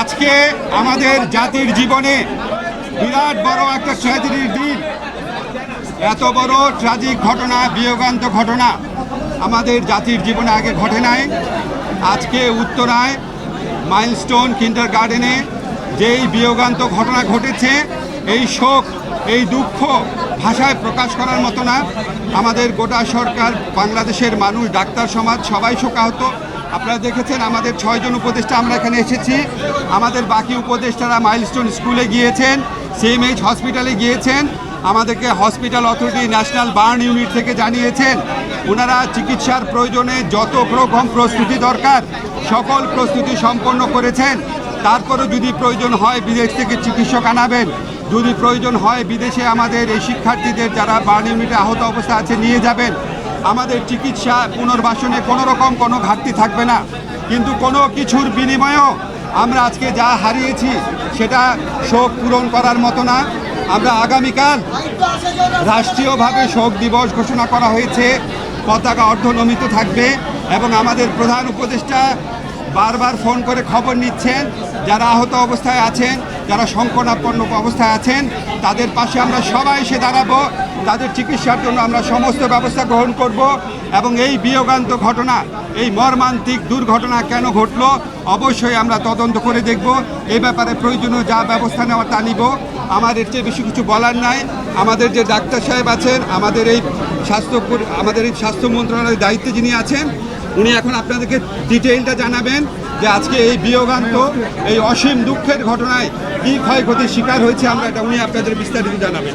আজকে আমাদের জাতির জীবনে বিরাট বড় একটা ট্র্যাজেডির দিন। এত বড় ট্র্যাজিক ঘটনা, বিয়োগান্ত ঘটনা আমাদের জাতির জীবনে আগে ঘটে নাই। আজকে উত্তরায় মাইলস্টোন কিন্ডারগার্টেনে যেই বিয়োগান্ত ঘটনা ঘটেছে, এই শোক, এই দুঃখ ভাষায় প্রকাশ করার মতো না। আমাদের গোটা সরকার, বাংলাদেশের মানুষ, ডাক্তার সমাজ সবাই শোকাহত। আপনারা দেখেছেন আমাদের 6 জন উপদেষ্টা আমরা এখানে এসেছি। আমাদের বাকি উপদেষ্টারা মাইলস্টোন স্কুলে গিয়েছেন, সিএমএইচ হসপিটালে গিয়েছেন। আমাদেরকে hospital authority, national burn unit থেকে জানিয়েছেন ওনারা চিকিৎসার প্রয়োজনে যত রকম প্রস্তুতি দরকার সকল প্রস্তুতি সম্পন্ন করেছেন। তারপরে যদি প্রয়োজন হয় বিদেশ থেকে চিকিৎসক আনাবেন, যদি প্রয়োজন হয় বিদেশে আমাদের এই শিক্ষার্থীদের যারা বার্ন ইউনিটে আহত অবস্থা আছে নিয়ে যাবেন। আমাদের চিকিৎসা পুনর্বাসনে কোনো রকম কোনো ঘাটতি থাকবে না। কিন্তু কোনো কিছুর বিনিময়েও আমরা আজকে যা হারিয়েছি সেটা শোক পূরণ করার মতো না। আমরা আগামীকাল রাষ্ট্রীয়ভাবে শোক দিবস ঘোষণা করা হয়েছে, পতাকা অর্ধনমিত থাকবে এবং আমাদের প্রধান উপদেষ্টা বারবার ফোন করে খবর নিচ্ছেন যারা আহত অবস্থায় আছেন, যারা সংকটাপন্ন অবস্থায় আছেন, তাদের পাশে আমরা সবাই এসে দাঁড়াবো। তাদের চিকিৎসার জন্য আমরা সমস্ত ব্যবস্থা গ্রহণ করব এবং এই বিয়োগান্ত ঘটনা, এই মর্মান্তিক দুর্ঘটনা কেন ঘটলো অবশ্যই আমরা তদন্ত করে দেখব। এই ব্যাপারে প্রয়োজনীয় যা ব্যবস্থা নেওয়া তা নিব। আমার এর চেয়ে বেশি কিছু বলার নাই। আমাদের যে ডাক্তার সাহেব আছেন, আমাদের এই স্বাস্থ্য মন্ত্রণালয়ের দায়িত্বে যিনি আছেন, উনি এখন আপনাদেরকে ডিটেইলটা জানাবেন যে আজকে এই বিয়োগান্ত, এই অসীম দুঃখের ঘটনায় কী ক্ষয়ক্ষতির শিকার হয়েছে আমরা, এটা উনি আপনাদের বিস্তারিত জানাবেন।